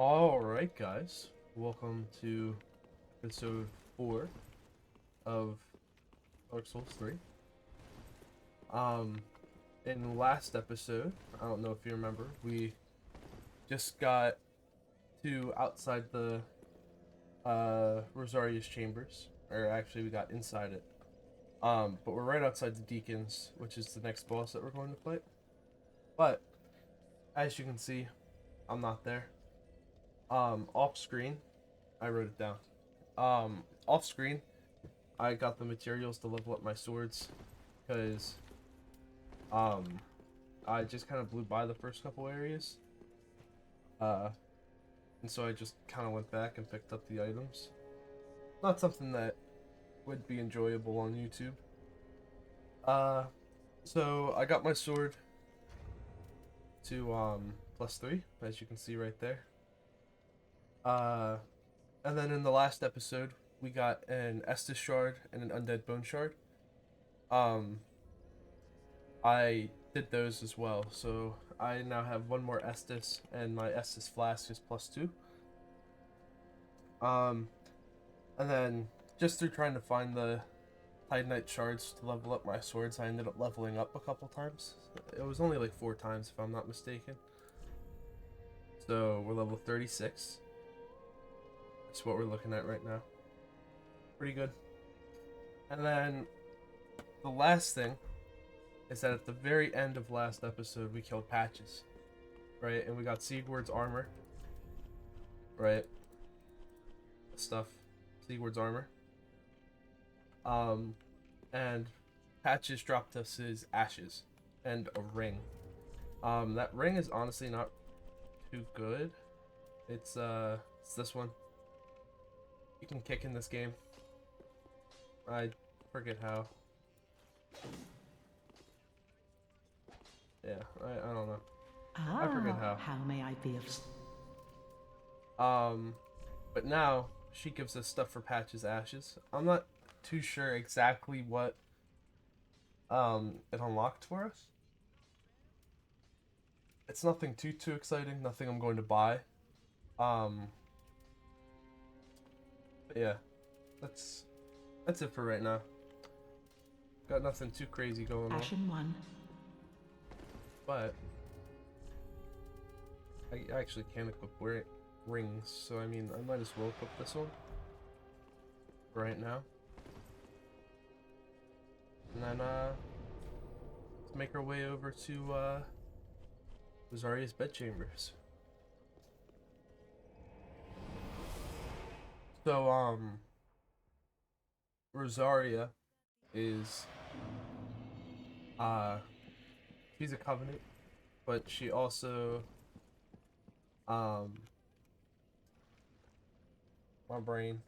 Alright, guys. Welcome to episode 4 of Dark Souls 3. In the last episode, I don't know if you remember, we just got to outside the Rosaria's chambers. Or actually, we got inside it. But we're right outside the Deacons, which is the next boss that we're going to fight. But, as you can see, I'm not there. Off screen, I wrote it down. Off screen, I got the materials to level up my swords, because, I just kind of blew by the first couple areas. And so I just kind of went back and picked up the items. Not something that would be enjoyable on YouTube. So I got my sword to, +3, as you can see right there. And then in the last episode, we got an Estus shard and an Undead bone shard. I did those as well, so I now have one more Estus, and my Estus flask is +2. And then just through trying to find the Titanite shards to level up my swords, I ended up leveling up a couple times. It was only like 4 times, if I'm not mistaken. So we're level 36. That's what we're looking at right now. Pretty good. And then the last thing is that at the very end of last episode, we killed Patches, right? And we got Sigurd's armor, right? Stuff, Sigurd's armor. And Patches dropped us his ashes and a ring. That ring is honestly not too good. It's this one. You can kick in this game. I forget how. Yeah, I don't know. I forget how. How may I be of... But now she gives us stuff for Patch's ashes. I'm not too sure exactly what it unlocked for us. It's nothing too exciting, nothing I'm going to buy. But yeah, that's it for right now. Got nothing too crazy going on. Ashen one. But I actually can't equip rings, so I mean, I might as well equip this one right now. And then, let's make our way over to, Rosaria's bedchambers. So, Rosaria is, she's a covenant, but she also, my brain,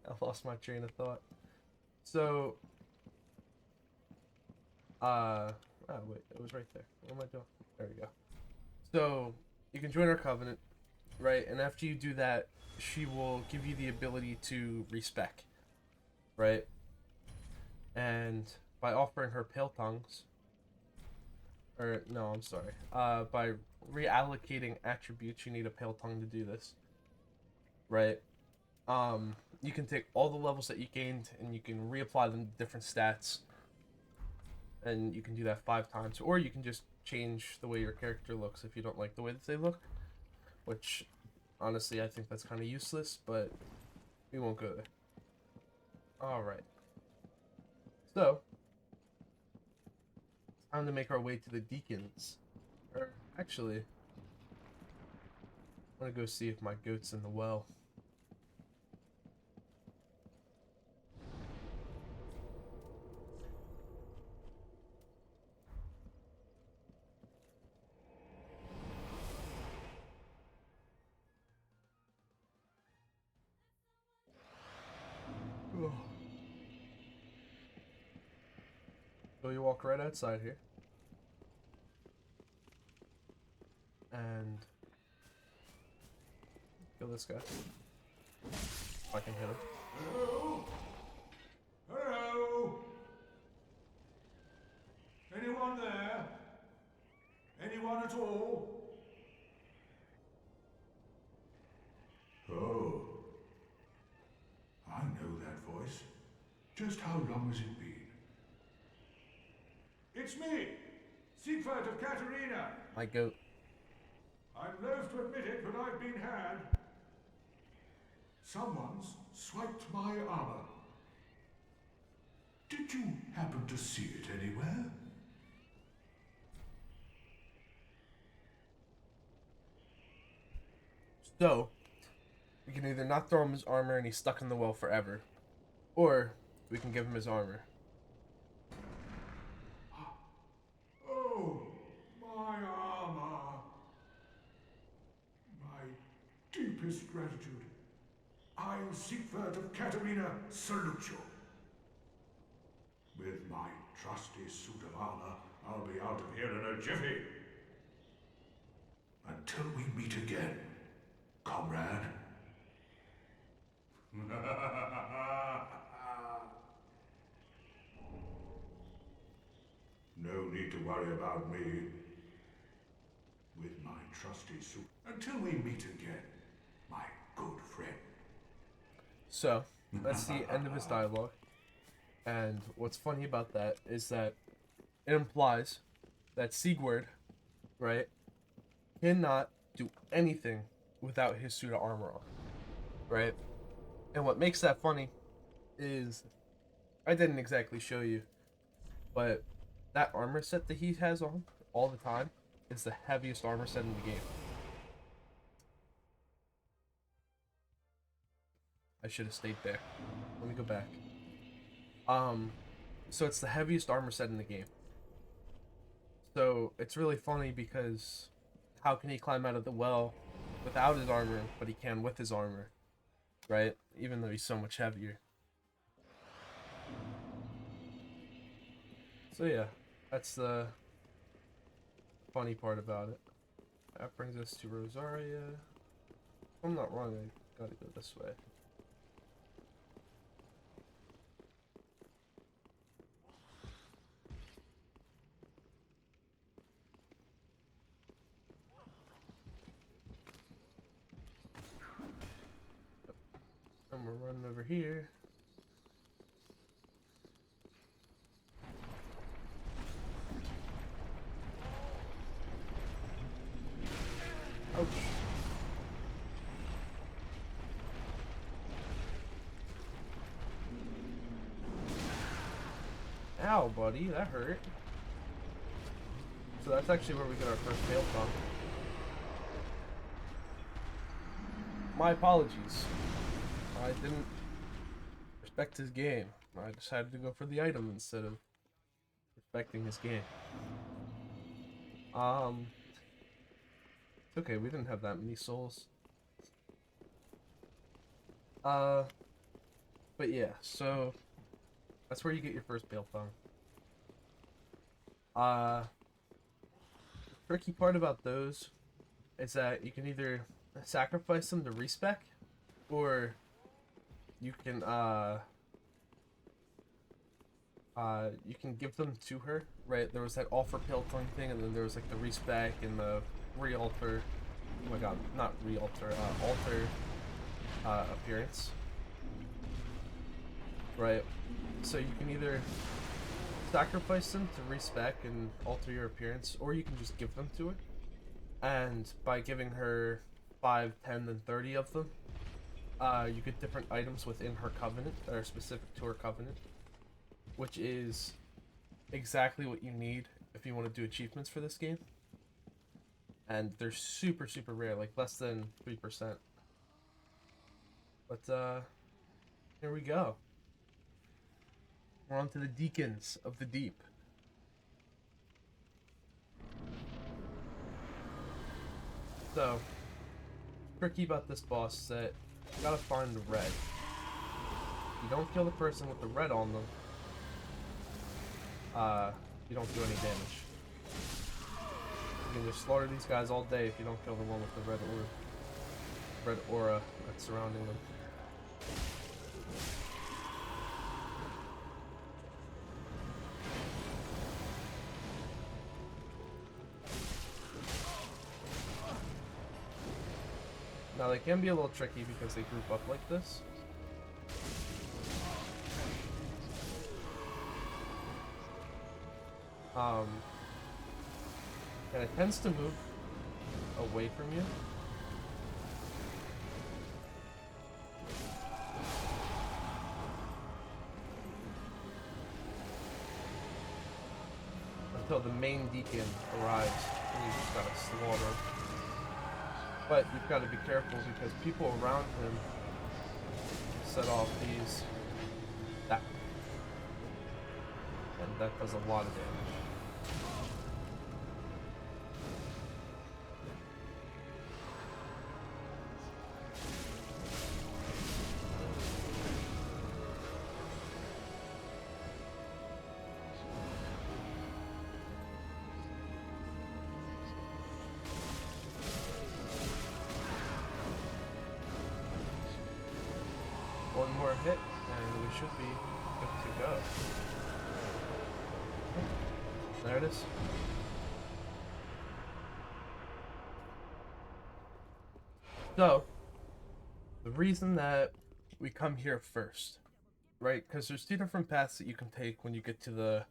I lost my train of thought. So, oh wait, it was right there. What am I doing? There we go. So, you can join our covenant, right? And after you do that, she will give you the ability to respec, right? And by offering her pale tongues, or no, I'm sorry, by reallocating attributes, you need a pale tongue to do this, right? You can take all the levels that you gained and you can reapply them to different stats, and you can do that 5 times, or you can just change the way your character looks if you don't like the way that they look, which honestly I think that's kind of useless, but we won't go there. Alright, so it's time to make our way to the Deacons. Or actually, I'm gonna go see if my goat's in the well. So you walk right outside here. And kill this guy. If I can hit him. Hello? Hello? Anyone there? Anyone at all? Just how long has it been? It's me, Siegfried of Katarina. My goat. I'm loath to admit it, but I've been had. Someone's swiped my armor. Did you happen to see it anywhere? So, we can either not throw him his armor and he's stuck in the well forever, or we can give him his armor. Oh, my armor. My deepest gratitude. I, Siegfried of Katarina, salute you. With my trusty suit of armor, I'll be out of here in a jiffy. Until we meet again, comrade. No need to worry about me. With my trusty suit. Until we meet again, my good friend. So, that's the end of his dialogue. And what's funny about that is that it implies that Sigurd, right, cannot do anything without his suit of armor on, right? And what makes that funny is, I didn't exactly show you, but that armor set that he has on all the time is the heaviest armor set in the game. I should have stayed there. Let me go back. So it's the heaviest armor set in the game. So it's really funny because how can he climb out of the well without his armor, but he can with his armor, right? Even though he's so much heavier. So yeah, that's the funny part about it. That brings us to Rosaria. If I'm not wrong, I gotta go this way. And we're running over here. Ouch. Ow, buddy, that hurt. So that's actually where we get our first fail from. My apologies. I didn't respect his game. I decided to go for the item instead of respecting his game. Okay, we didn't have that many souls. But yeah, so that's where you get your first bail phone. The tricky part about those is that you can either sacrifice them to respec, or you can give them to her, right? There was that offer piltoing thing, and then there was like the respec and the re-alter. Oh my god, not re-alter, alter appearance. Right? So you can either sacrifice them to respec and alter your appearance, or you can just give them to her. And by giving her 5, 10, and 30 of them, you get different items within her covenant that are specific to her covenant, which is exactly what you need if you want to do achievements for this game. And they're super, super rare, like less than 3%. But, here we go. We're on to the Deacons of the Deep. So, tricky about this boss is that you gotta find the red. You don't kill the person with the red on them, you don't do any damage. You can just slaughter these guys all day if you don't kill the one with the red aura that's surrounding them. Now they can be a little tricky because they group up like this. Um, and it tends to move away from you. Until the main deacon arrives, and you just gotta slaughter him. But you've got to be careful because people around him set off that, and that does a lot of damage. One more hit, and we should be good to go. There it is. So, the reason that we come here first, right? Because there's two different paths that you can take when you get to the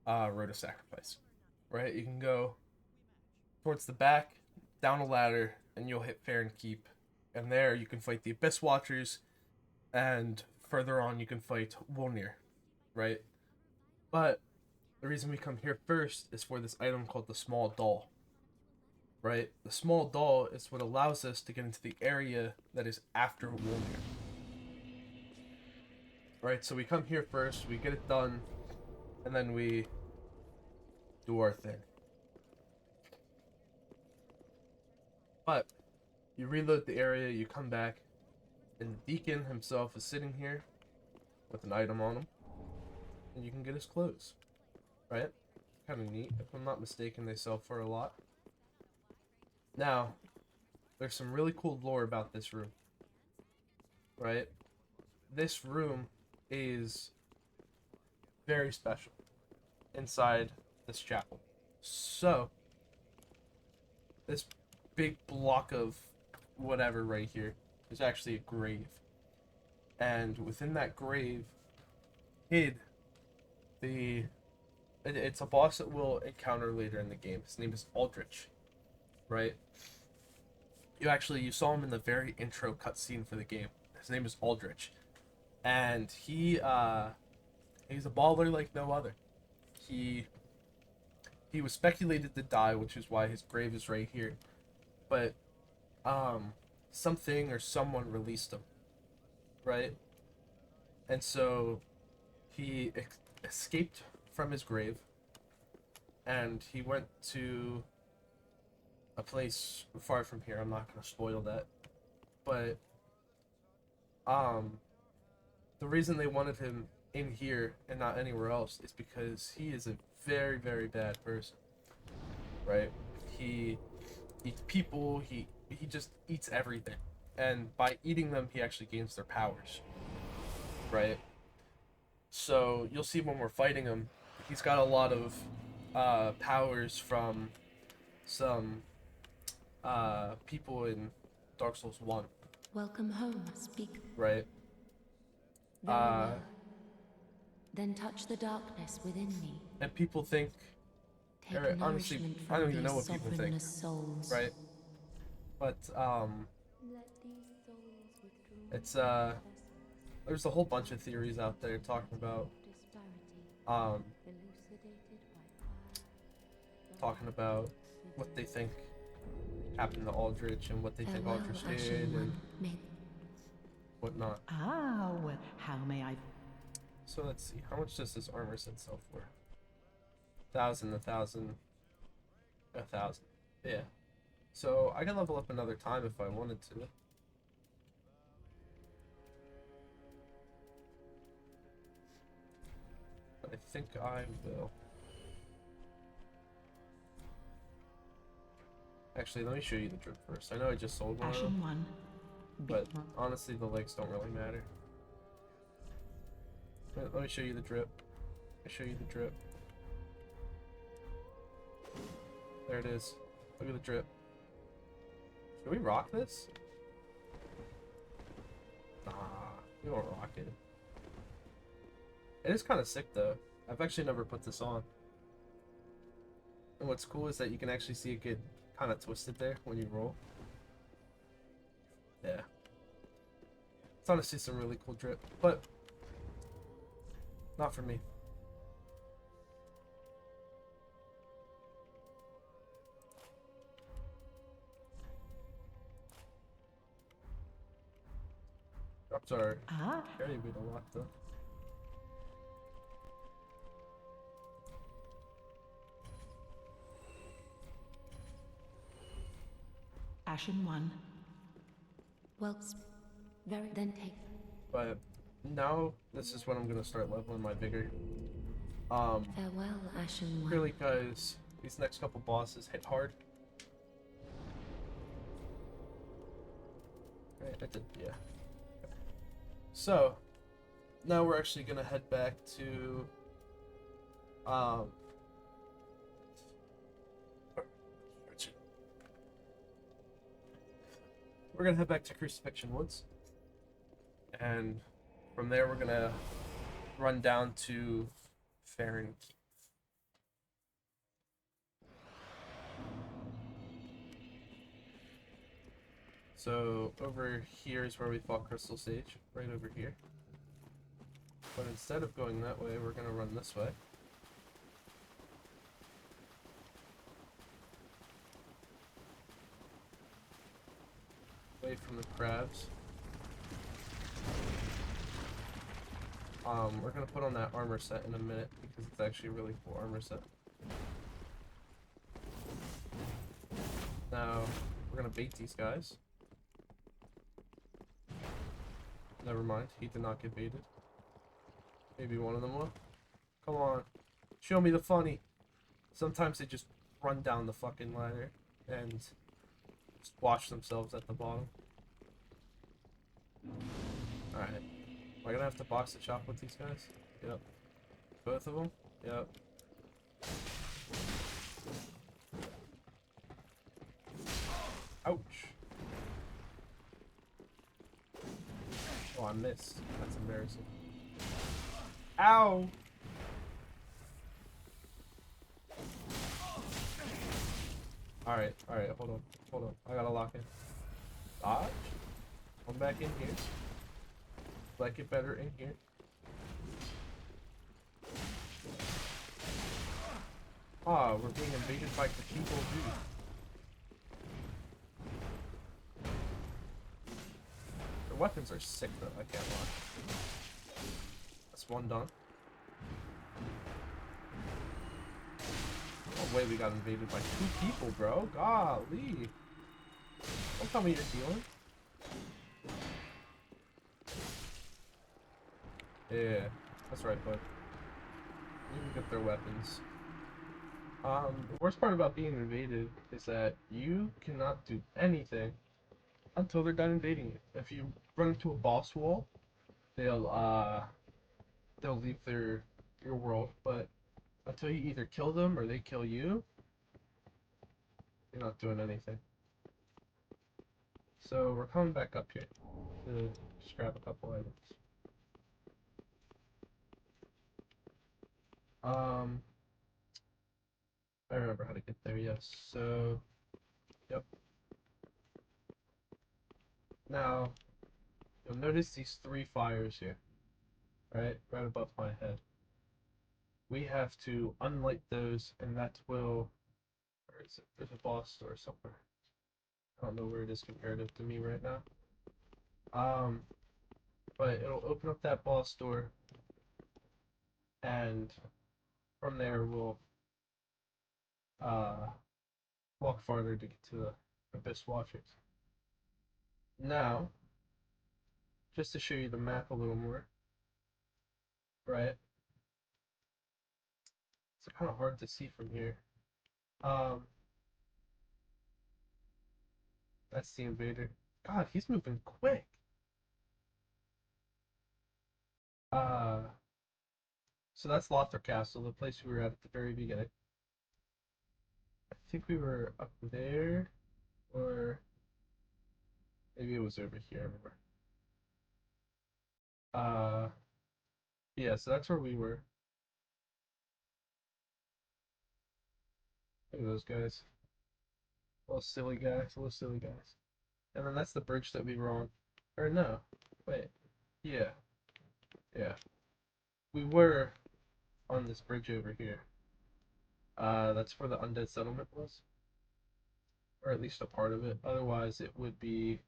Road of Sacrifice, right? You can go towards the back, down a ladder, and you'll hit Fair and Keep. And there you can fight the Abyss Watchers, and further on you can fight Wolnir, right? But the reason we come here first is for this item called the Small Doll, right? The Small Doll is what allows us to get into the area that is after Wolnir. Right, so we come here first, we get it done, and then we do our thing. But you reload the area, you come back, and the deacon himself is sitting here with an item on him, and you can get his clothes. Right? Kind of neat. If I'm not mistaken, they sell for a lot. Now, there's some really cool lore about this room. Right? This room is very special inside this chapel. So, this big block of whatever right here is actually a grave. And within that grave hid it's a boss that we'll encounter later in the game. His name is Aldrich, right? You saw him in the very intro cutscene for the game. His name is Aldrich, and he's a baller like no other. He was speculated to die, which is why his grave is right here. But something or someone released him, right? And so he escaped from his grave, and he went to a place far from here. I'm not gonna spoil that, but the reason they wanted him in here and not anywhere else is because he is a very, very bad person, right? He eats people. He just eats everything, and by eating them, he actually gains their powers, right? So you'll see when we're fighting him, he's got a lot of powers from some people in Dark Souls 1. Welcome home, speak. Right? Very well. Then touch the darkness within me. And people think, Take honestly, nourishment I don't from even know these what people think, sovereignless souls. right? But it's there's a whole bunch of theories out there talking about what they think happened to Aldrich and what they think Aldrich did and whatnot. Ah, well, how may I? So let's see, how much does this armor set sell for? 1,000, 1,000, 1,000. Yeah. So I can level up another time if I wanted to. But I think I will. Actually, let me show you the drip first. I know I just sold one of them, Ashen one. but honestly, the legs don't really matter. Let me show you the drip. I show you the drip. There it is. Look at the drip. Should we rock this? Nah, we won't rock it. It is kind of sick though. I've actually never put this on. And what's cool is that you can actually see it get kind of twisted there when you roll. Yeah. It's honestly some really cool drip, but not for me. Drops are Ah, carry weight a lot though. Ashen one. Well, very. Then take. But now this is when I'm gonna start leveling my vigor. Farewell, Ashen One. Purely because these next couple bosses hit hard. Right, I did, yeah. So now we're actually gonna head back to we're gonna head back to Crucifixion Woods, and from there we're gonna run down to Farron Keep. So over here is where we fought Crystal Sage, right over here. But instead of going that way, we're gonna run this way. Away from the crabs. We're gonna put on that armor set in a minute because it's actually a really cool armor set. Now, we're gonna bait these guys. Never mind, he did not get baited. Maybe one of them will. Come on, show me the funny. Sometimes they just run down the fucking ladder and just wash themselves at the bottom. Alright. Am I gonna have to box the chop with these guys? Yep. Both of them? Yep. Ouch. Oh, I missed. That's embarrassing. Ow! Alright, hold on. I gotta lock in. Dodge? Come back in here. Like it better in here. Ah, we're being invaded by Cathedral Dude. Their weapons are sick though, I can't lie. That's one done. No way we got invaded by 2 people, bro. Golly. Don't tell me you're healing. Yeah, that's right, bud. You can get their weapons. The worst part about being invaded is that you cannot do anything until they're done invading you. If you run into a boss wall, they'll leave your world, but until you either kill them or they kill you, you're not doing anything. So we're coming back up here to just grab a couple items. I remember how to get there, yes. So, yep. Now, you'll notice these 3 fires here, right above my head. We have to unlight those, and that will. Where is it? There's a boss door somewhere. I don't know where it is comparative to me right now. But it'll open up that boss door, and from there we'll walk farther to get to the Abyss Watchers. Now, just to show you the map a little more, right? It's kind of hard to see from here. That's the invader. God, he's moving quick. Uh, so that's Lothar Castle, the place we were at the very beginning. I think we were up there, or maybe it was over here. I remember. Yeah, so that's where we were. Look at those guys. Little silly guys, little silly guys. And then that's the bridge that we were on. Or no. Wait. Yeah. Yeah. We were on this bridge over here. That's where the Undead settlement was. Or at least a part of it. Otherwise, it would be.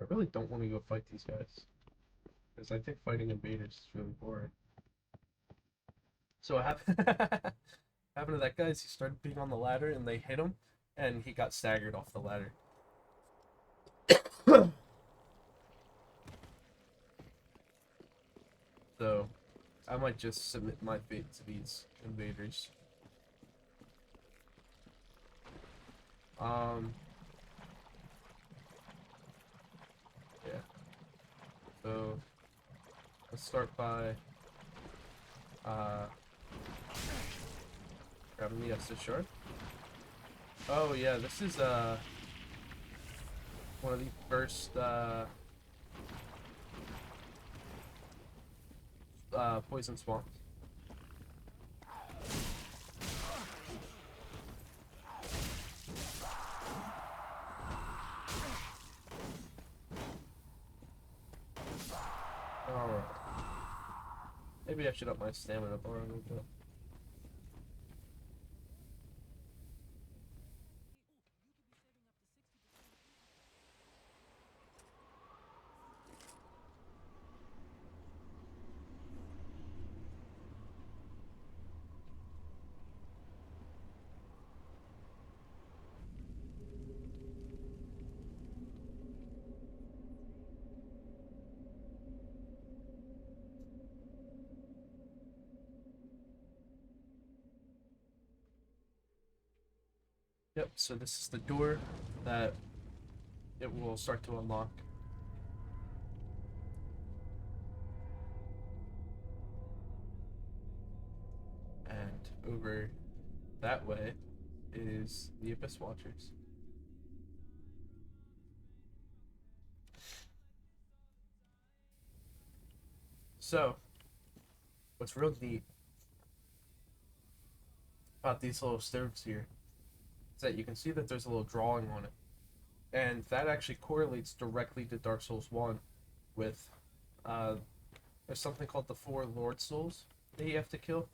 I really don't want to go fight these guys. Because I think fighting invaders is really boring. So what happened, happened to that guy is he started being on the ladder and they hit him and he got staggered off the ladder. So I might just submit my fate to these invaders. Yeah. So let's start by grabbing the Estus shard. Oh yeah, this is one of the first poison swamps. Alright. Maybe I should up my stamina bar a little bit. Yep, so this is the door that it will start to unlock. And over that way is the Abyss Watchers. So, what's real neat about these little stones here is that you can see that there's a little drawing on it. And that actually correlates directly to Dark Souls 1 with there's something called the 4 Lord Souls that you have to kill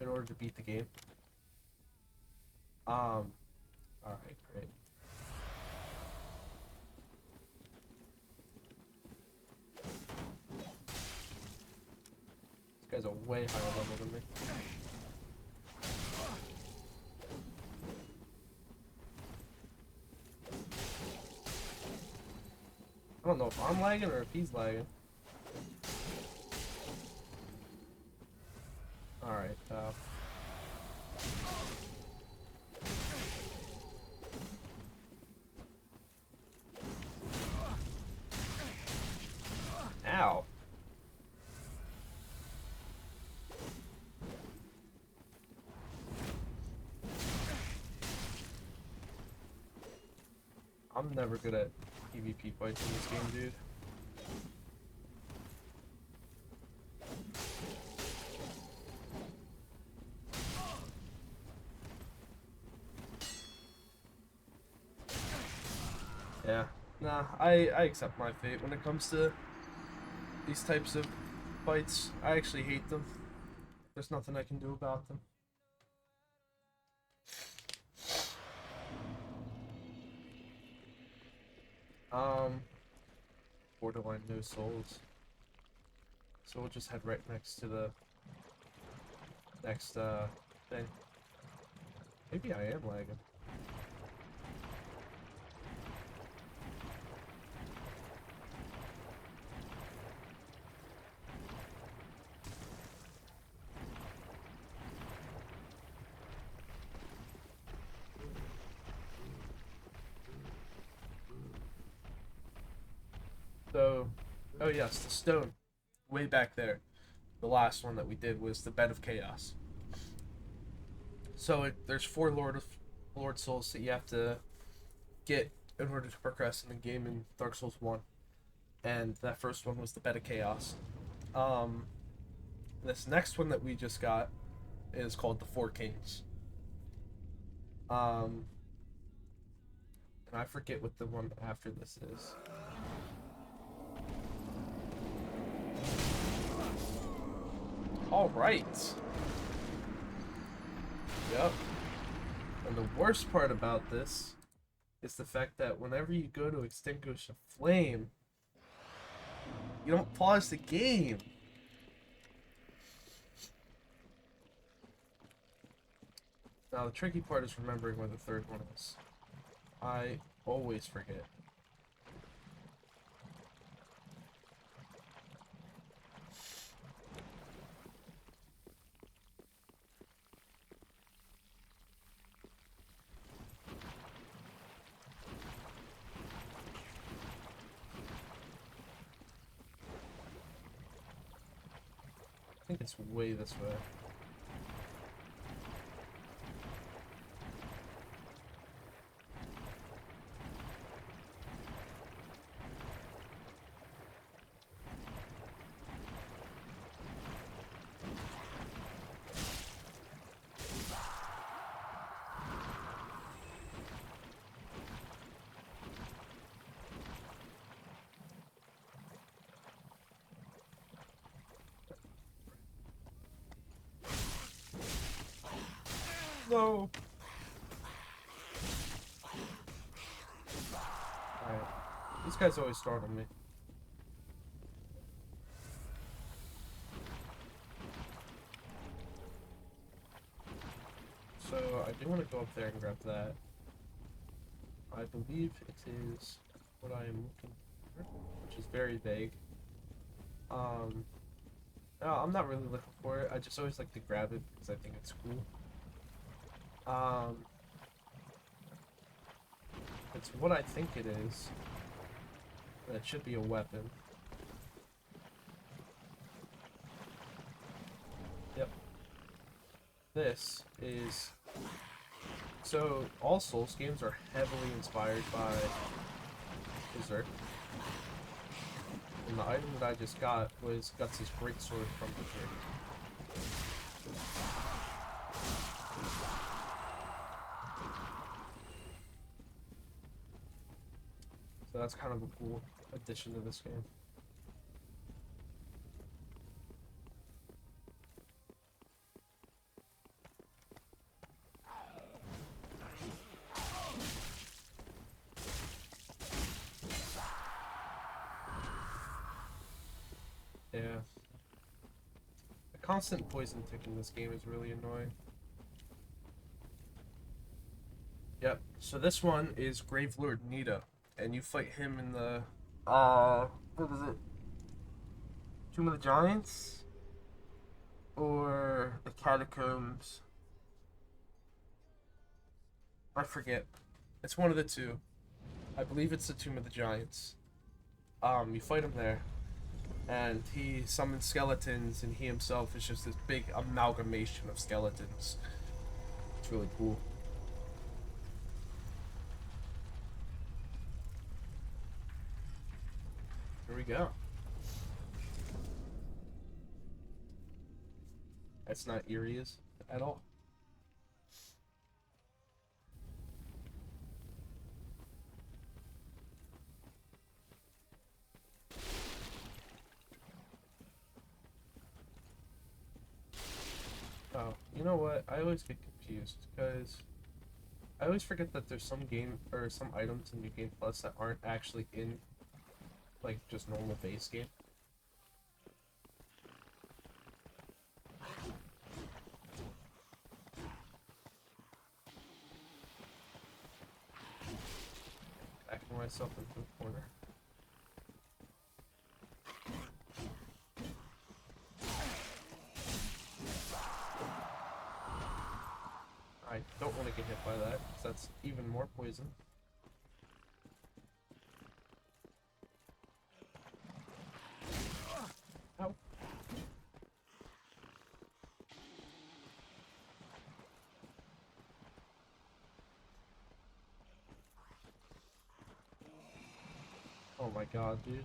in order to beat the game. Alright, great. This guy's a way higher level than me. I don't know if I'm lagging or if he's lagging. Alright, Ow. I'm never good at PvP fights in this game, dude. Yeah, nah, I accept my fate when it comes to these types of fights. I actually hate them. There's nothing I can do about them. Borderline no souls. So we'll just head right next to the next thing. Maybe I am lagging. So, oh yes, the stone. Way back there. The last one that we did was the Bed of Chaos. So there's 4 Lord Souls that you have to get in order to progress in the game in Dark Souls 1. And that first one was the Bed of Chaos. This next one that we just got is called the Four Kings. And I forget what the one after this is. All right. Yep. And the worst part about this is the fact that whenever you go to extinguish a flame, you don't pause the game. Now the tricky part is remembering where the third one is. I always forget. I think it's way this way. No. Alright. These guys always startle me. So I do want to go up there and grab that. I believe it is what I am looking for, which is very vague. No, I'm not really looking for it. I just always like to grab it because I think it's cool. It's what I think it is. That should be a weapon. Yep. This is... So, all Souls games are heavily inspired by Berserk. And the item that I just got was Guts' greatsword from Berserk. So that's kind of a cool addition to this game. Yeah. The constant poison tick in this game is really annoying. Yep, so this one is Grave Lord Nita, and you fight him in the, what is it? Tomb of the Giants? Or the Catacombs? I forget. It's one of the two. I believe it's the Tomb of the Giants. You fight him there, and he summons skeletons, and he himself is just this big amalgamation of skeletons. It's really cool. Here we go. That's not eerie at all. Oh, you know what? I always get confused because I always forget that there's some game or some items in New Game Plus that aren't actually in like just normal base game. Backing myself into the corner. I don't want to get hit by that because that's even more poison. Ow. Oh my god, dude.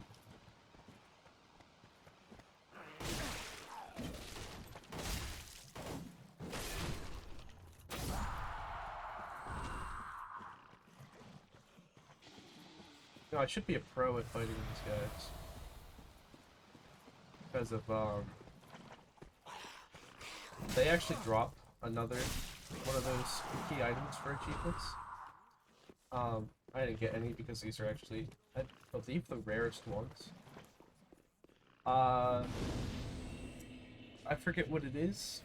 No, I should be a pro at fighting these guys. Because of, they actually drop another one of those key items for achievements. I didn't get any because these are actually, I believe, the rarest ones. I forget what it is.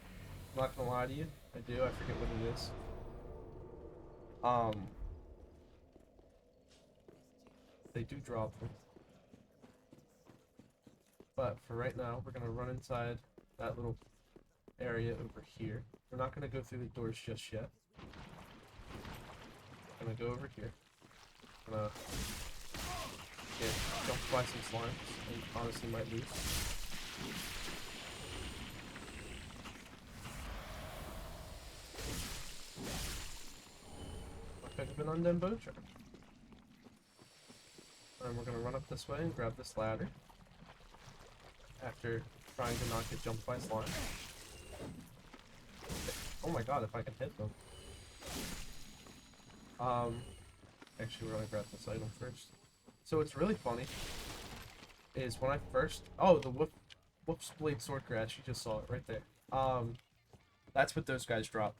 I'm not gonna lie to you. I do, I forget what it is. They do drop them. But for right now, we're gonna run inside that little area over here. We're not gonna go through the doors just yet. We're gonna go over here. Gonna get jumped by some slimes and honestly might lose. I pick up an undead bow charge. And we're gonna run up this way and grab this ladder. After trying to not get jumped by slime. Oh my god, if I can hit them. Actually, we're gonna grab this item first. So what's really funny is when I first... Oh, the Whoops Blade Swordgrass, you just saw it right there. That's what those guys drop.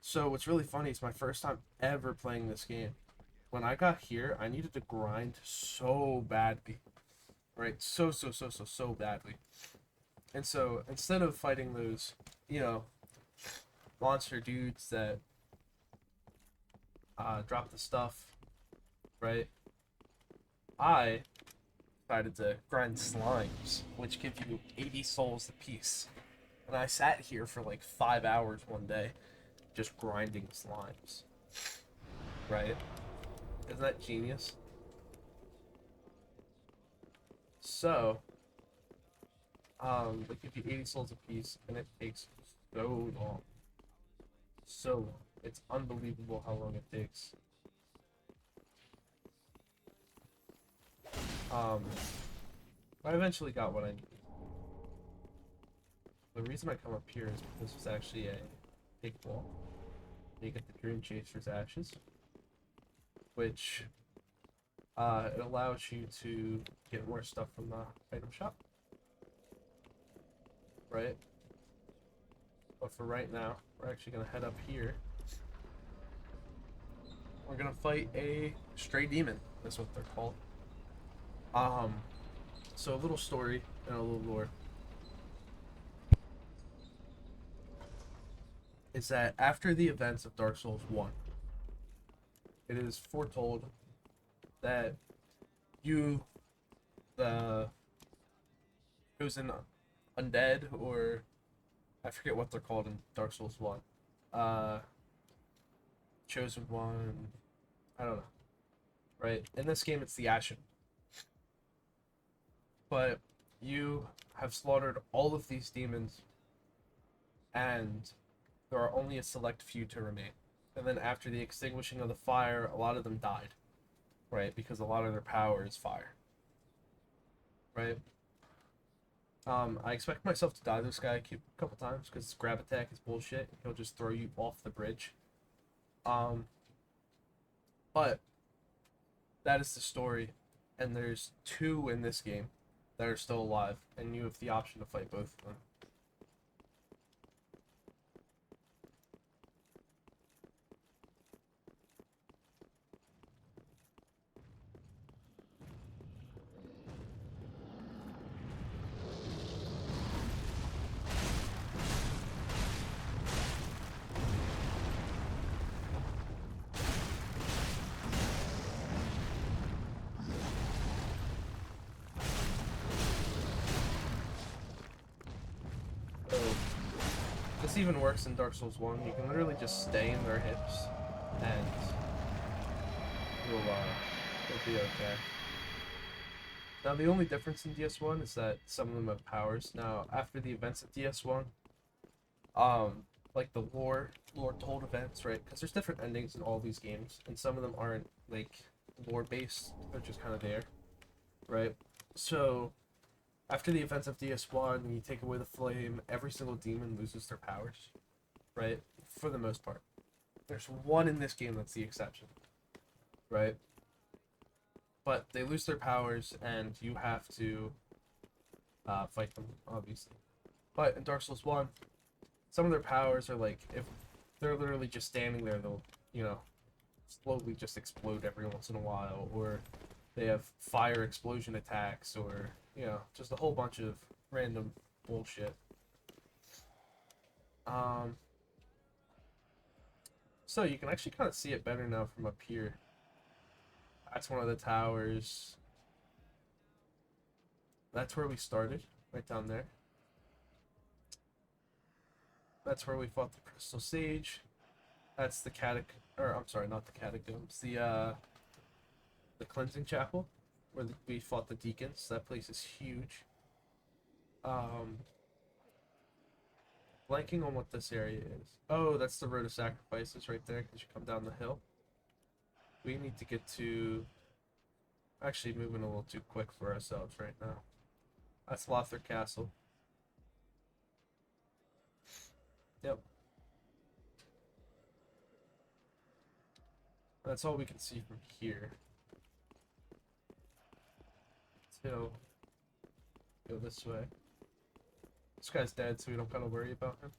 So what's really funny is my first time ever playing this game. When I got here, I needed to grind so badly. Right? So badly. And so, instead of fighting those, you know, monster dudes that drop the stuff, right? I decided to grind slimes, which give you 80 souls apiece. And I sat here for like 5 hours one day, just grinding slimes. Right? Isn't that genius? So, they give you 80 souls apiece, and it takes so long. So long. It's unbelievable how long it takes. I eventually got what I needed. The reason I come up here is because this was actually a big wall. You get the Dream Chaser's Ashes, which it allows you to get more stuff from the item shop. Right? But for right now, we're actually going to head up here. We're going to fight a stray demon. That's what they're called. So a little story and a little lore. Is that after the events of Dark Souls 1, it is foretold that you, the chosen undead, or I forget what they're called in Dark Souls 1, chosen one, I don't know, right? In this game, it's the Ashen. But you have slaughtered all of these demons, and there are only a select few to remain. And then after the extinguishing of the fire, a lot of them died, right? Because a lot of their power is fire, right? I expect myself to die this guy a couple times because grab attack is bullshit. He'll just throw you off the bridge. But that is the story, and there's 2 in this game that are still alive, and you have the option to fight both of them. So, this even works in Dark Souls 1. You can literally just stay in their hips, and you'll be okay. Now, the only difference in DS1 is that some of them have powers. Now, after the events of DS1, like the lore told events, right? Because there's different endings in all these games, and some of them aren't, like, lore-based. They're just kind of there, right? So, after the events of DS1, you take away the flame, every single demon loses their powers, right? For the most part. There's one in this game that's the exception, right? but they lose their powers, and you have to fight them, obviously. But in Dark Souls 1, some of their powers are like, if they're literally just standing there, they'll, you know, slowly just explode every once in a while, or they have fire explosion attacks, or, you know, just a whole bunch of random bullshit. So you can actually kind of see it better now from up here. That's one of the towers. That's where we started, right down there. That's where we fought the Crystal Sage. That's the I'm sorry, not the catacombs. The cleansing chapel, where we fought the deacons. That place is huge. Blanking on what this area is. Oh, that's the Road of Sacrifices right there, because you come down the hill. We need to get to... Actually, moving a little too quick for ourselves right now. That's Lothar Castle. Yep. That's all we can see from here. So, go this way. This guy's dead, so we don't gotta worry about him.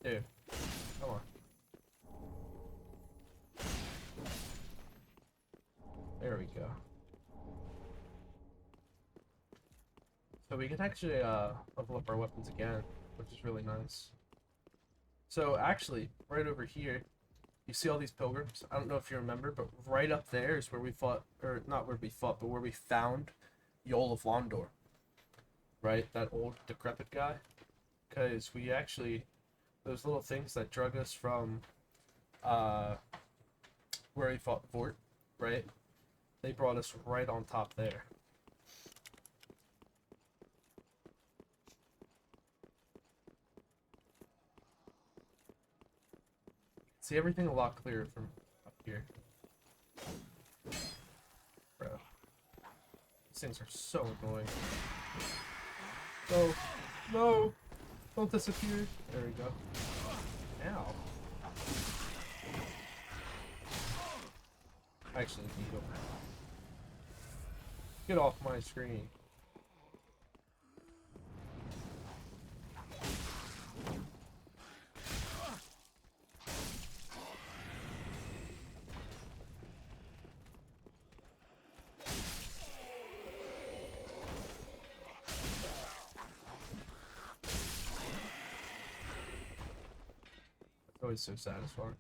Dude, come on. There we go. So we can actually level up our weapons again, which is really nice. So actually, right over here, you see all these pilgrims? I don't know if you remember, but right up there is where we fought, or not where we fought, but where we found Yol of Londor. Right? That old, decrepit guy. Because we actually, those little things that drug us from where we fought Vort, right? They brought us right on top there. See everything a lot clearer from up here. Bro. These things are so annoying. No! No! Don't disappear. There we go. Ow. Actually, Beetle. Get off my screen. Always so satisfying.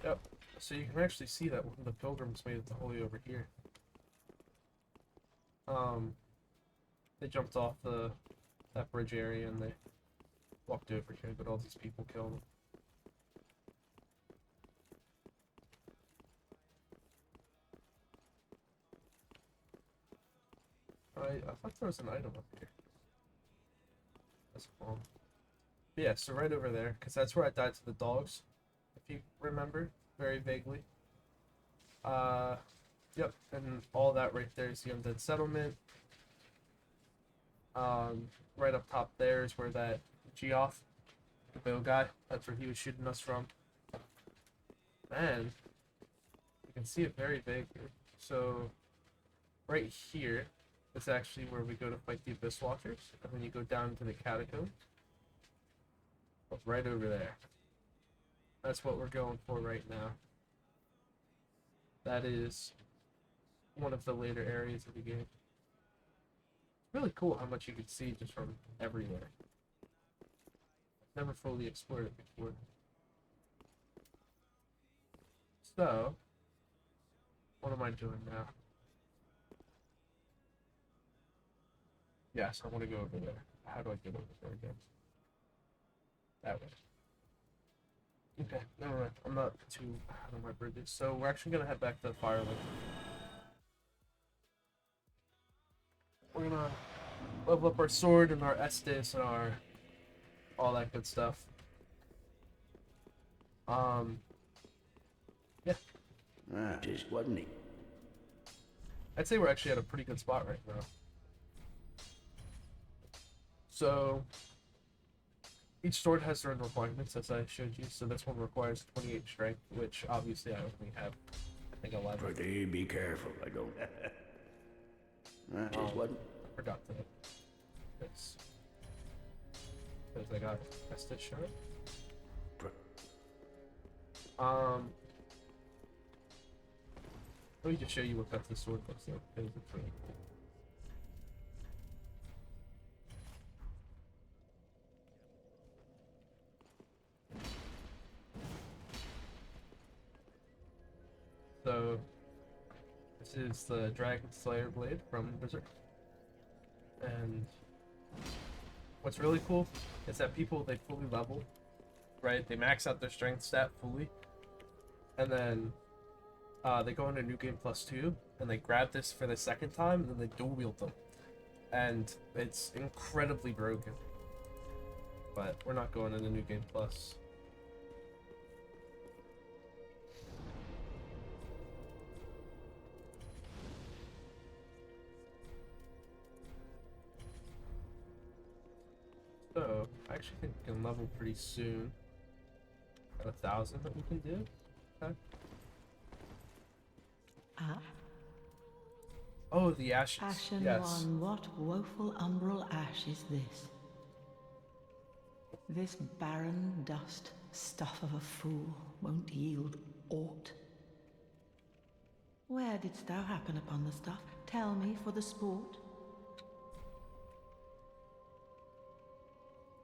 Yep. So you can actually see that one of the pilgrims made it to Holy over here. They jumped off that bridge area and they walked over here, but all these people killed them. I thought there was an item up here. That's cool. But yeah, so right over there, because that's where I died to the dogs, if you remember, very vaguely. Yep, and all that right there is the Undead Settlement. Right up top there is where that Geoff, the bow guy, that's where he was shooting us from. And you can see it very vaguely. So right here is actually where we go to fight the Abyss Walkers, and then you go down to the catacombs. But right over there. That's what we're going for right now. That is one of the later areas of the game. Really cool how much you can see just from everywhere. Never fully explored it before. So, what am I doing now? Yes, I want to go over there. How do I get over there again? That way. Okay, never mind. I'm not too out of my bridges. So we're actually gonna head back to the Firelink. We're gonna level up our sword and our Estus and our all that good stuff. Yeah. Just wasn't he? I'd say we're actually at a pretty good spot right now. So each sword has their own requirements, as I showed you. So this one requires 28 strength, which obviously I only have, I think, 11. Pretty be careful, I go. That is what. I forgot to fix. Because I got tested sharp. Let me just show you what the sword looks like, because it's really cool. So, this is the Dragon Slayer blade from Berserk. And what's really cool is that people, they fully level, right? They max out their strength stat fully. And then they go into New Game Plus 2, and they grab this for the second time, and then they dual wield them. And it's incredibly broken. But we're not going into New Game Plus. So, I actually think we can level pretty soon. Got 1,000 that we can do. Okay. Ah, Oh, the ashes. Ashen Yes. One, what woeful umbral ash is this? This barren dust, stuff of a fool, won't yield aught. Where didst thou happen upon the stuff? Tell me for the sport.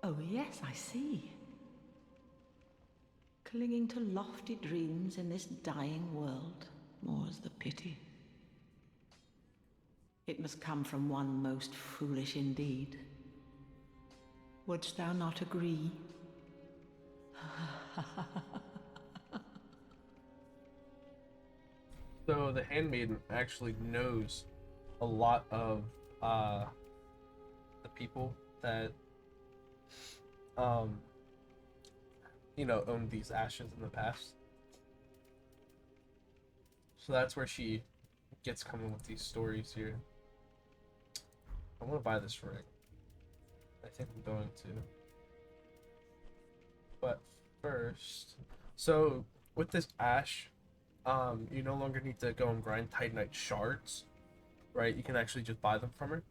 Oh yes, I see. Clinging to lofty dreams in this dying world, more's the pity. It must come from one most foolish indeed. Wouldst thou not agree? So the handmaiden actually knows a lot of the people that owned these ashes in the past. So that's where she gets coming with these stories here. I want to buy this ring. I think I'm going to. But first, so with this ash, you no longer need to go and grind Titanite shards, right? You can actually just buy them from her.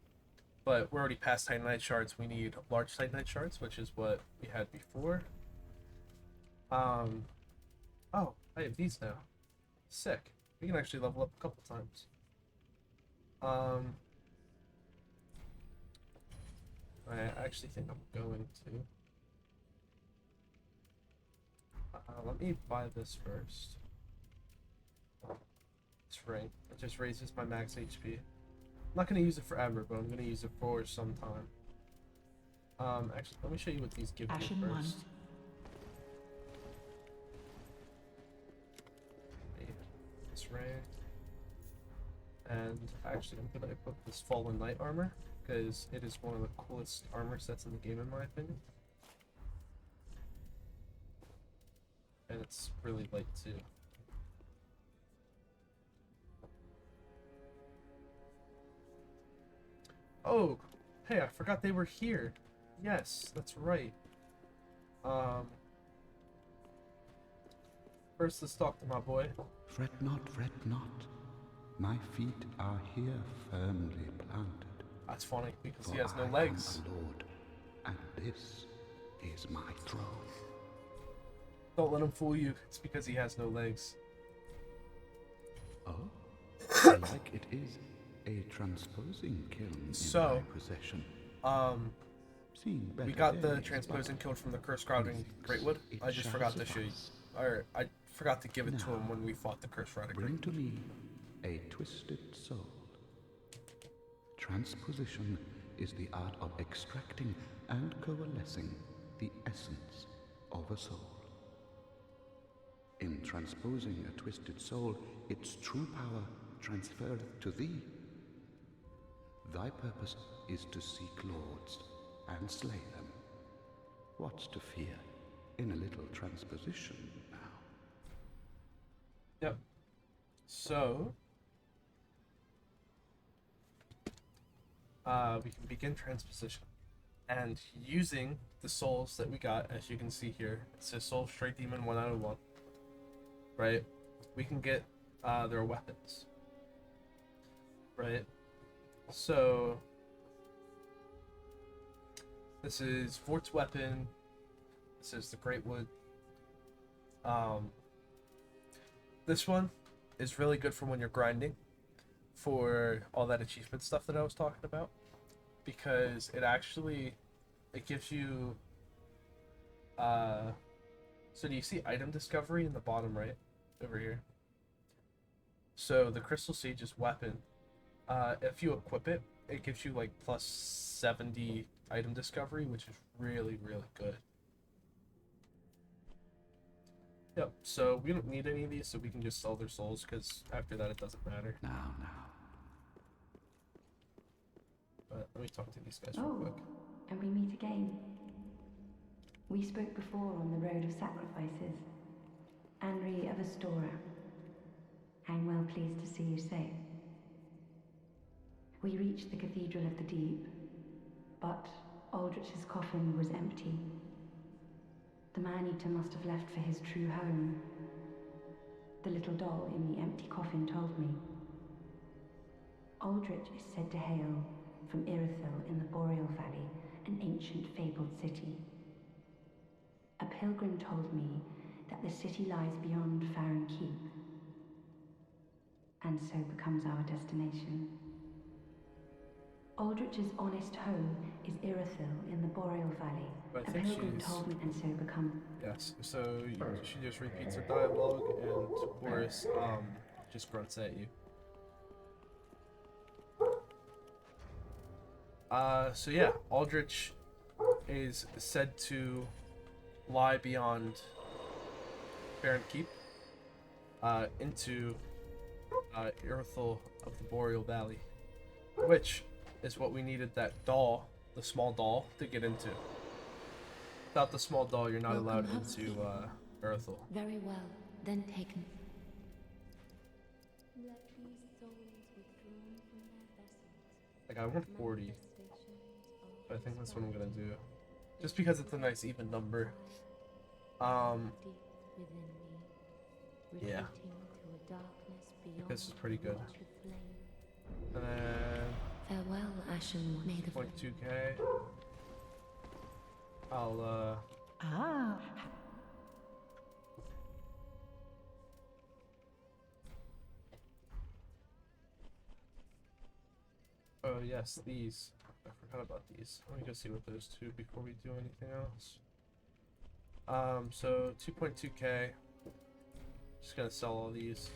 But we're already past Titanite shards. We need large Titanite shards, which is what we had before. Oh, I have these now. Sick. We can actually level up a couple times. I actually think I'm going to. Let me buy this first. This ring. It just raises my max HP. I'm not going to use it forever, but I'm going to use it for some time. Actually, let me show you what these give me Ashen first. One. This ring. And actually, I'm going to equip this Fallen Knight armor, because it is one of the coolest armor sets in the game, in my opinion. And it's really light, too. Oh, hey, I forgot they were here. Yes, that's right. First, let's talk to my boy. Fret not, fret not. My feet are here firmly planted. That's funny, because For he has no I legs. am a lord, and this is my throne. Don't let him fool you. It's because he has no legs. Oh, like it is a transposing kiln So, in my possession. Seen We better got the days, transposing but killed from the Curse Crowd in methinks Greatwood. it I just shall forgot to show you. suffice. Or, I forgot to give it to Now, him when we fought the Curse Rod. Bring to me a twisted soul. Transposition is the art of extracting and coalescing the essence of a soul. In transposing a twisted soul, its true power transferreth to thee. Thy purpose is to seek lords and slay them. What's to fear in a little transposition now? Yep. So, we can begin transposition. And using the souls that we got, as you can see here, it says Soul Straight Demon 1 out of 1. Right? We can get their weapons. Right? So this is Vort's weapon. This is the Great Wood. This one is really good for when you're grinding for all that achievement stuff that I was talking about, because it gives you so do you see item discovery in the bottom right over here? So the Crystal Sage's weapon, if you equip it, it gives you like plus 70 item discovery, which is really, really good. Yep, so we don't need any of these, so we can just sell their souls, because after that it doesn't matter. Now. But let me talk to these guys real quick. And we meet again. We spoke before on the road of sacrifices. Anri of Astora. I'm well pleased to see you safe. We reached the Cathedral of the Deep, but Aldrich's coffin was empty. The man-eater must have left for his true home. The little doll in the empty coffin told me. Aldrich is said to hail from Irithyll in the Boreal Valley, an ancient fabled city. A pilgrim told me that the city lies beyond Farron Keep, and so becomes our destination. Aldrich's honest home is Irithyll in the Boreal Valley. But I A think pilgrim she's... told me, and so become... Yes, so she just repeats her dialogue, and Boris just grunts at you. So yeah, Aldrich is said to lie beyond Farron Keep, into Irithyll of the Boreal Valley, which is what we needed that doll, the small doll, to get into. Without the small doll, you're not allowed into Irithyll. Very well, then take me. Like, I want 40, but I think that's what I'm gonna do. Just because it's a nice even number. Yeah. This is pretty good. And then Farewell, Ashen One. May the 0.2k. I'll oh yes, these. I forgot about these. Let me go see what those do before we do anything else. So 2.2k. Just gonna sell all these.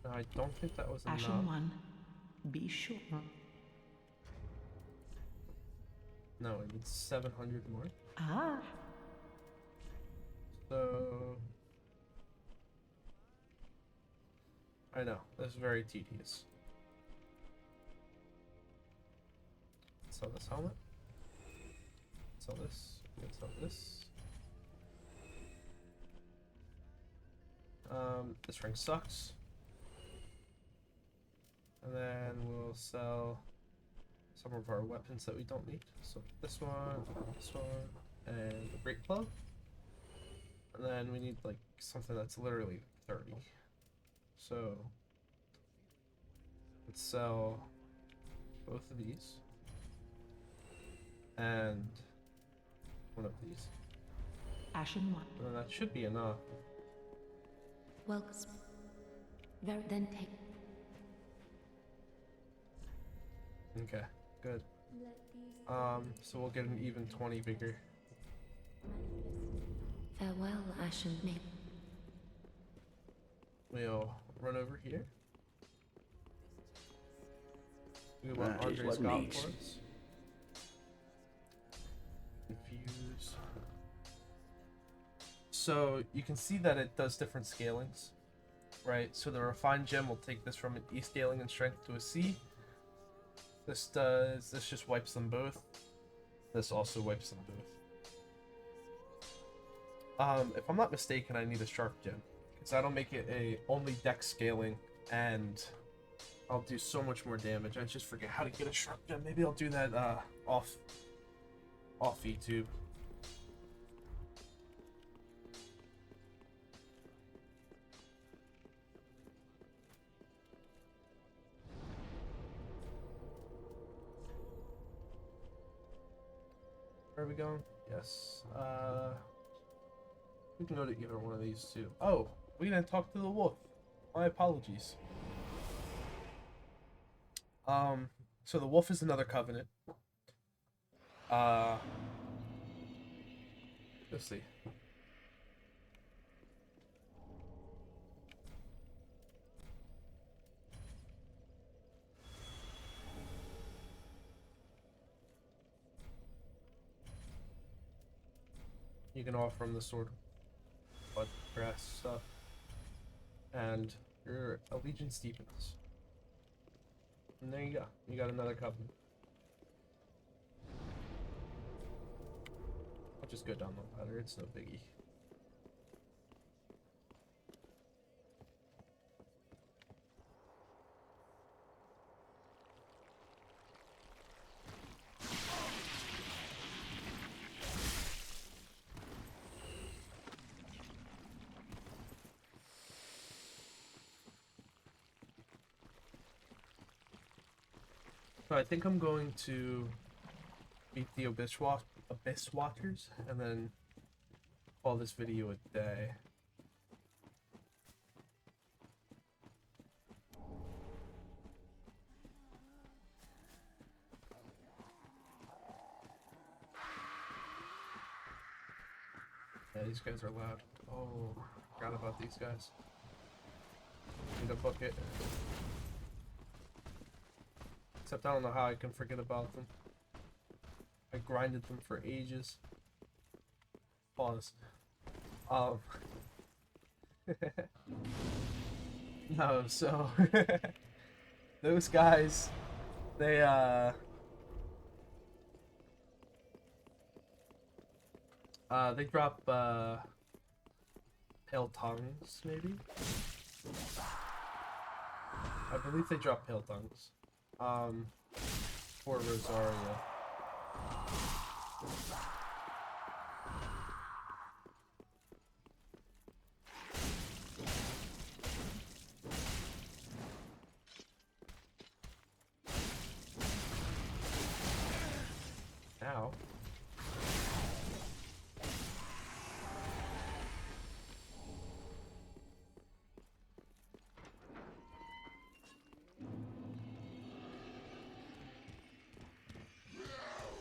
I don't think that was enough. Ashen One, be sure. No, I need 700 more. Ah, So I know, this is very tedious. Sell this helmet. Sell this. Sell this. This ring sucks. And then we'll sell some of our weapons that we don't need. So this one, and the great club. And then we need like something that's literally 30. So let's sell both of these and one of these. Ashen One. And that should be enough. welcome. Very then take. Okay, good. So we'll get an even 20 bigger. Farewell, Ashen May. We'll run over here. We want That is Andre's what got needs. for us. Infuse. So you can see that it does different scalings, right? So the refined gem will take this from an E scaling in strength to a C. This just wipes them both. This also wipes them both. If I'm not mistaken, I need a sharp gem, because that'll make it a only dex scaling, and I'll do so much more damage. I just forget how to get a sharp gem. Maybe I'll do that off YouTube. Where are we going? Yes. We can go to either one of these two. Oh, we didn't talk to the wolf. My apologies. So the wolf is another covenant. Let's see. You can offer him the sword, but grass stuff, and your allegiance deepens. And there you go. You got another covenant. I'll just go down the ladder. It's no biggie. So I think I'm going to beat the Abyss Watchers and then call this video a day. Yeah, these guys are loud. Oh, forgot about these guys. Need a bucket. Except I don't know how I can forget about them. I grinded them for ages. Pause. No, so those guys, they drop pale tongues, maybe? I believe they drop pale tongues. For Rosaria. Ow.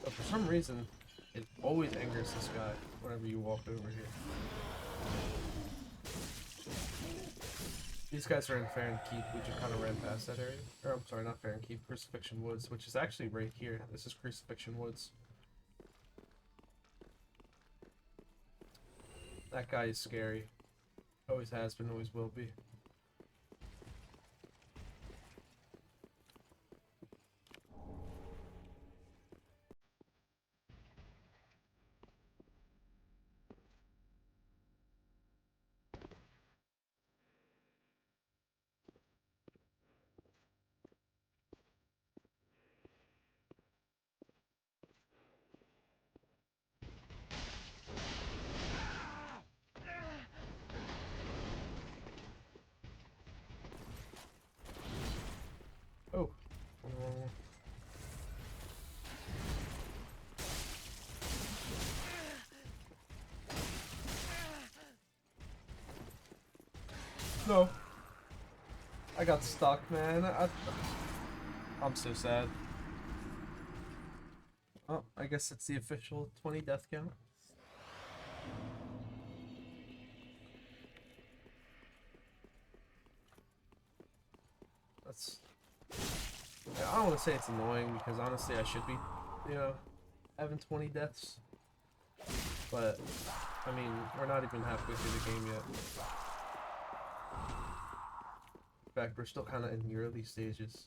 But for some reason, it always angers this guy whenever you walk over here. These guys are in Fair and Keep. We just kind of ran past that area. Or, I'm sorry, not Fair and Keep. Crucifixion Woods, which is actually right here. This is Crucifixion Woods. That guy is scary. Always has been, always will be. Oh. No. I got stuck, man. I'm so sad. Oh, I guess it's the official 20 death count. That's... I don't want to say it's annoying, because honestly I should be, you know, having 20 deaths. But, I mean, we're not even halfway through the game yet. In fact, we're still kind of in the early stages.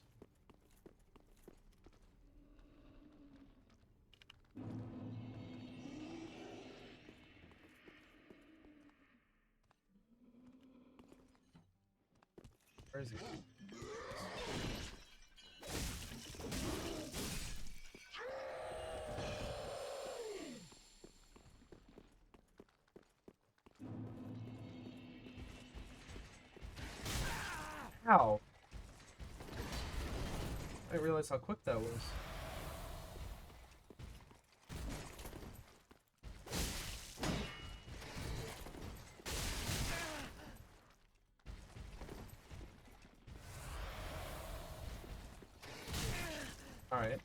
Where is he? Ow! I didn't realize how quick that was. Alright.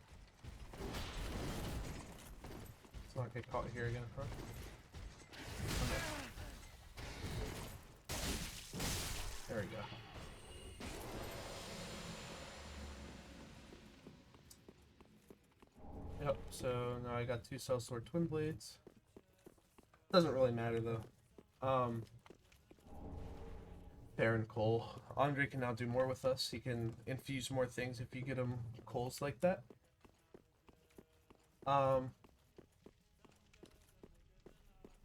Let's not get caught here again, huh? Oh, no. There we go. Yep, so now I got 2 Sellsword Twin Blades. Doesn't really matter though. Baron Cole. Andre can now do more with us. He can infuse more things if you get him coals like that.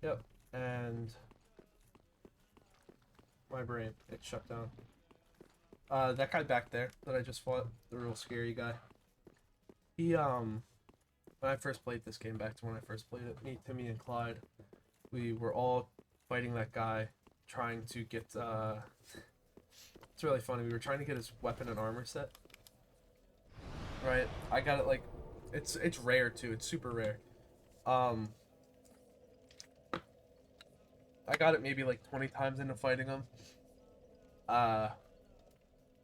Yep, and my brain, it shut down. That guy back there that I just fought, the real scary guy. He, when I first played this game, back to when I first played it, me, Timmy, and Clyde, we were all fighting that guy, trying to get, it's really funny, we were trying to get his weapon and armor set. Right, I got it, like, it's rare, too, it's super rare. I got it maybe, like, 20 times into fighting him.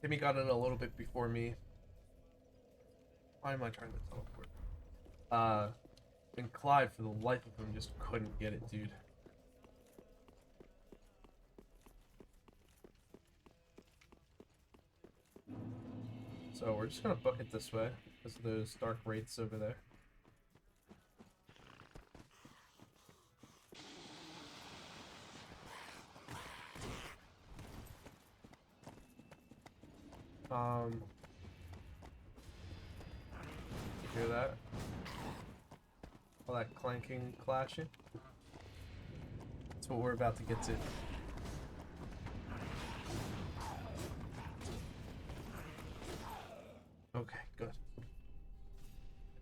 Timmy got it a little bit before me. Why am I trying to teleport? And Clyde, for the life of him, just couldn't get it, dude. So we're just gonna book it this way, because of those dark wraiths over there. You hear that? All that clanking, clashing. That's what we're about to get to. Okay, good.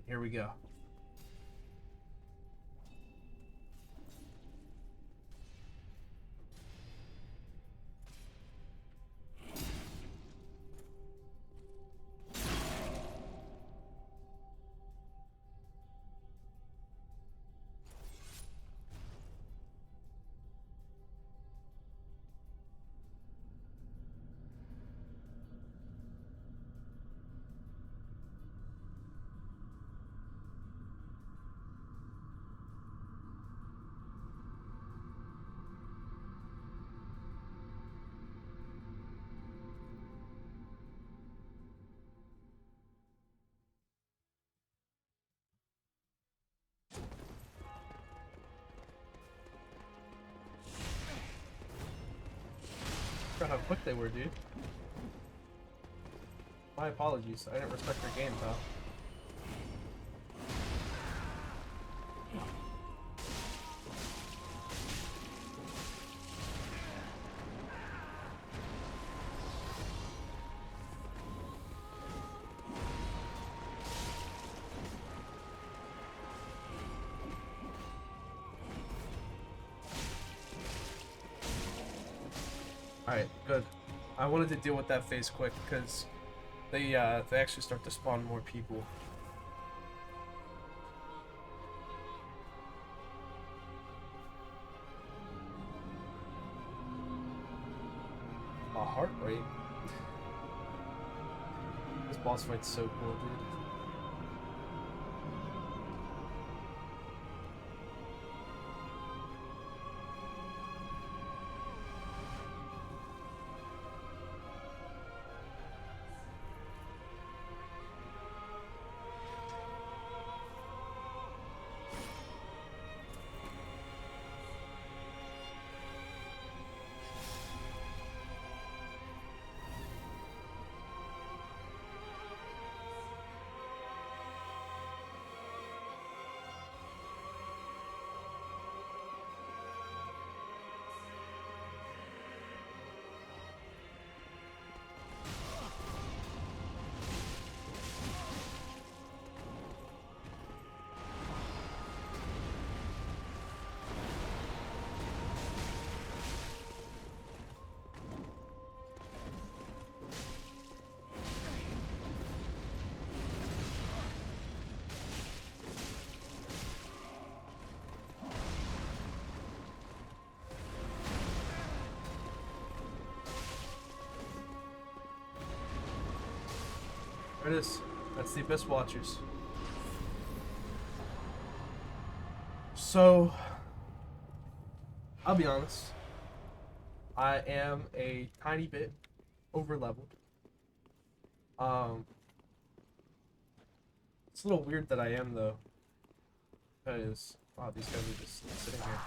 Here we go. Forgot how quick they were, dude. My apologies. I didn't respect your game, pal. Alright, good. I wanted to deal with that phase quick because they actually start to spawn more people. A heart rate. This boss fight's so cool, dude. There it is. That's the Abyss Watchers. So, I'll be honest. I am a tiny bit over leveled. It's a little weird that I am though, because wow, these guys are just sitting here.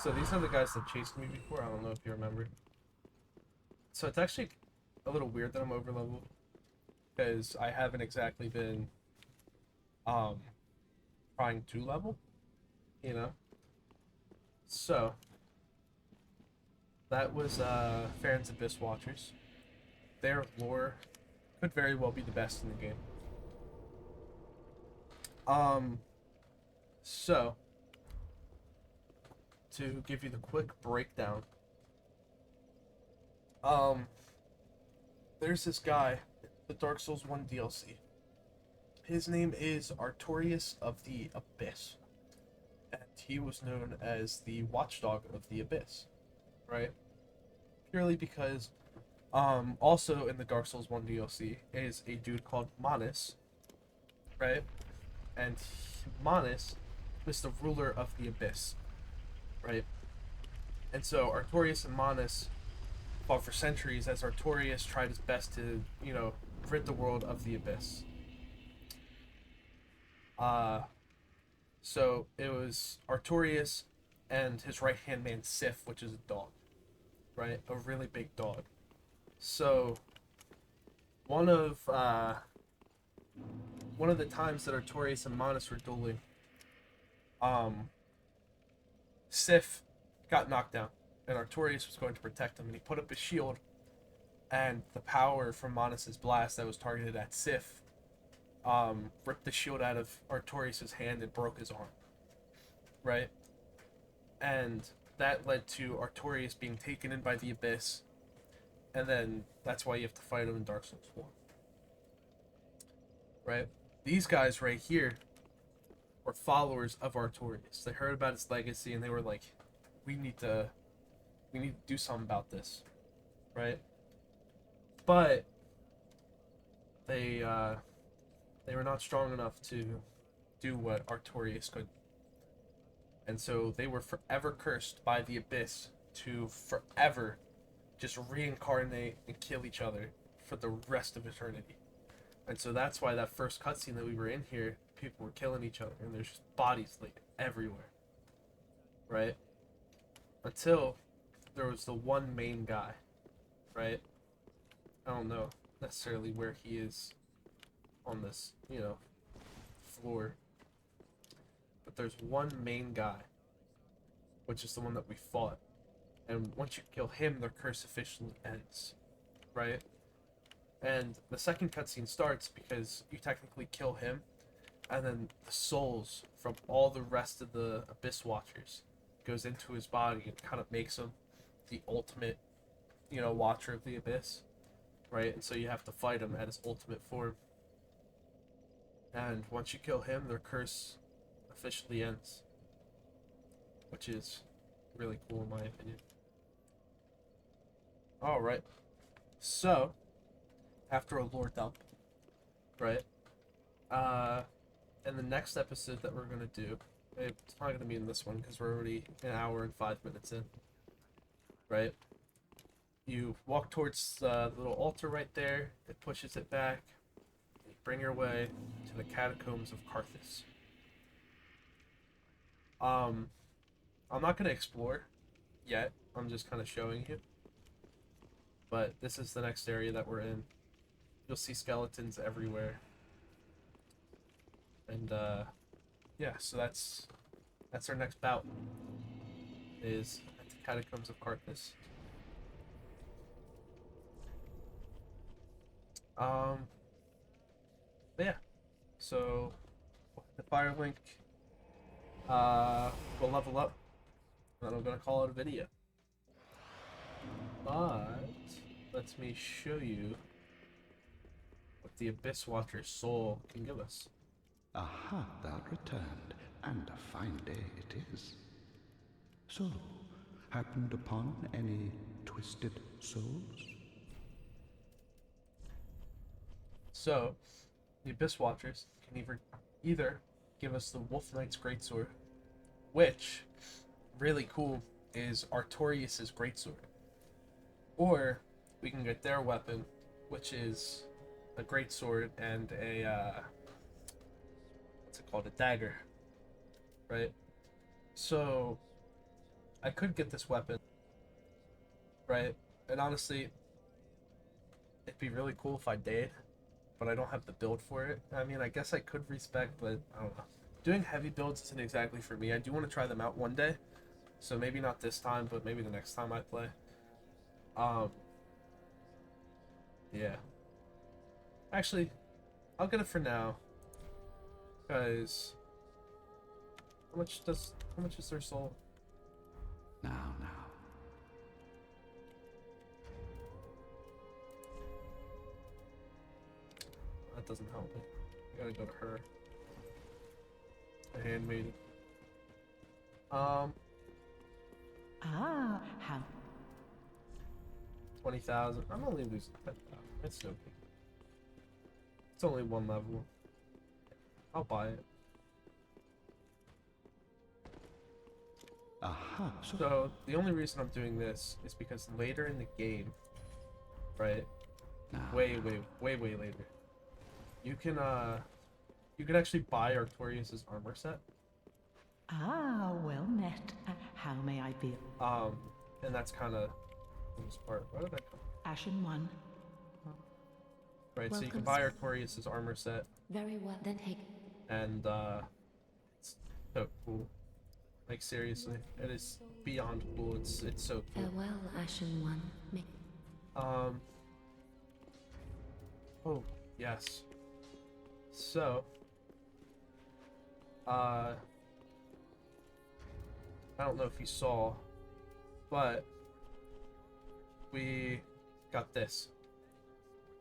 So these are the guys that chased me before. I don't know if you remember. So it's actually a little weird that I'm over leveled, because I haven't exactly been trying to level, you know. So that was Farron's Abyss Watchers. Their lore could very well be the best in the game. So to give you the quick breakdown, there's this guy, the Dark Souls 1 DLC. His name is Artorias of the Abyss, and he was known as the Watchdog of the Abyss, right? Purely because, also in the Dark Souls 1 DLC is a dude called Manus, right? And Manus was the ruler of the Abyss, right? And so Artorias and Manus fought for centuries as Artorias tried his best to, you know, rid the world of the Abyss. So it was Artorias and his right-hand man Sif, which is a dog, right? A really big dog. So one of the times that Artorias and Manus were dueling, Sif got knocked down, and Artorias was going to protect him, and he put up his shield, and the power from Manus's blast that was targeted at Sif ripped the shield out of Artorias' hand and broke his arm, right? And that led to Artorias being taken in by the Abyss, and then that's why you have to fight him in Dark Souls 1. Right? These guys right here were followers of Artorias. They heard about his legacy and they were like, we need to do something about this. Right? But they were not strong enough to do what Artorias could. And so they were forever cursed by the Abyss to forever just reincarnate and kill each other for the rest of eternity. And so that's why that first cutscene that we were in here, people were killing each other, and there's just bodies laid everywhere. Right? Until there was the one main guy. Right? I don't know necessarily where he is on this, you know, floor. But there's one main guy, which is the one that we fought. And once you kill him, their curse officially ends. Right? And the second cutscene starts because you technically kill him, and then the souls from all the rest of the Abyss Watchers goes into his body and kind of makes him the ultimate, you know, Watcher of the Abyss, right? And so you have to fight him at his ultimate form. And once you kill him, their curse officially ends, which is really cool in my opinion. Alright, so after a lore dump, right? In the next episode that we're gonna do, it's not gonna be in this one because we're already an hour and 5 minutes in, right? You walk towards the little altar right there. It pushes it back. You bring your way to the catacombs of Carthus. I'm not gonna explore yet. I'm just kind of showing you. But this is the next area that we're in. You'll see skeletons everywhere. And yeah, so that's our next bout. Is at the Catacombs of Carthus. But yeah. So the fire link will level up. And I'm gonna call it a video. But let me show you what the Abyss Watcher's soul can give us. Aha, thou returned, and a fine day it is. So, happened upon any twisted souls? So, the Abyss Watchers can either give us the Wolf Knight's Greatsword, which, really cool, is Artorias' Greatsword. Or, we can get their weapon, which is a Greatsword and a, what's it called, a dagger, right? So, I could get this weapon, right? And honestly, it'd be really cool if I did, but I don't have the build for it. I mean, I guess I could respec, but I don't know. Doing heavy builds isn't exactly for me. I do want to try them out one day, so maybe not this time, but maybe the next time I play. Yeah. Actually, I'll get it for now, because how much is their soul? Now. That doesn't help me. I gotta go to her. The handmaiden. How 20,000. I'm only losing 10,000. It's no big. It's only one level. I'll buy it. Aha. So the only reason I'm doing this is because later in the game, right? Way later. You can actually buy Artorias' armor set. well met. How may I be? And that's kind of this part. Where did I come? Ashen One. Right, so you can Welcome, buy sir. Artorias' armor set, Very well. Then take. and it's so cool. Like seriously, it is beyond cool. It's so cool. Farewell, Ashen One. May Oh yes. So, I don't know if you saw, but we got this.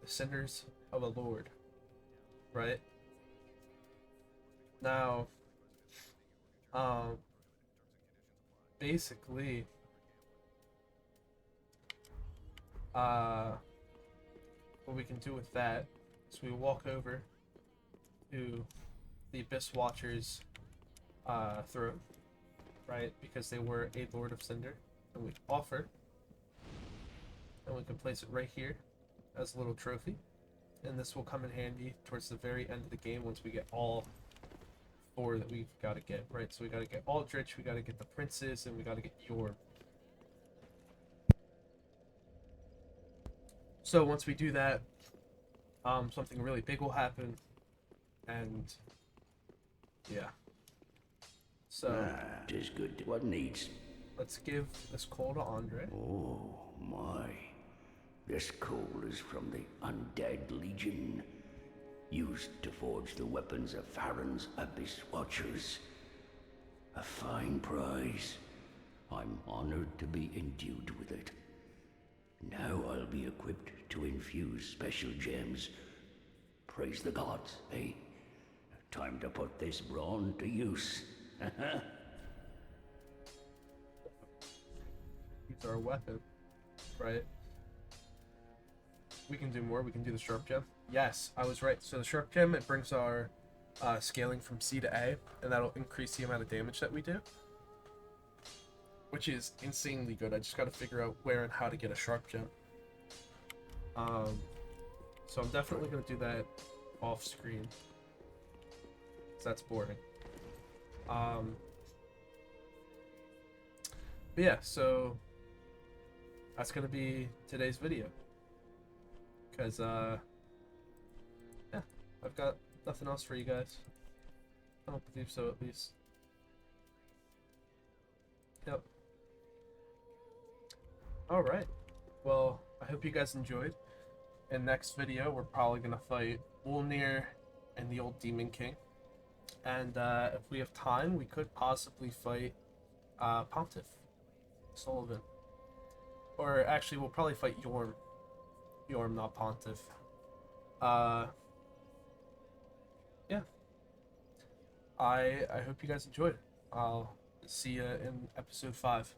The Cinders of a Lord. Right? Now, basically, what we can do with that is we walk over to the Abyss Watchers' throne, right? Because they were a Lord of Cinder, and we offer, and we can place it right here as a little trophy, and this will come in handy towards the very end of the game once we get all 4 that we've got to get, right? So we got to get Aldrich, we got to get the Princes, and we got to get Yorm. So once we do that, something really big will happen, and yeah. So Tis good to what needs. let's give this coal to Andre. Oh, my. This coal is from the Undead Legion, used to forge the weapons of Farron's Abyss Watchers. A fine prize. I'm honored to be endued with it. Now I'll be equipped to infuse special gems. Praise the gods, eh? Time to put this brawn to use. Use our weapon, right? We can do more. We can do the Sharp Gem. Yes, I was right. So the Sharp Gem, it brings our scaling from C to A, and that'll increase the amount of damage that we do, which is insanely good. I just got to figure out where and how to get a Sharp Gem. So I'm definitely going to do that off screen, because that's boring. But yeah, so that's going to be today's video. Because, yeah, I've got nothing else for you guys. I don't believe so, at least. Yep. Alright. Well, I hope you guys enjoyed. In next video, we're probably going to fight Wolnir and the old Demon King. And, if we have time, we could possibly fight, Pontiff Sullivan. Or, actually, we'll probably fight Yorm. Yorm, not Pontiff. Yeah. I hope you guys enjoyed. I'll see you in episode 5.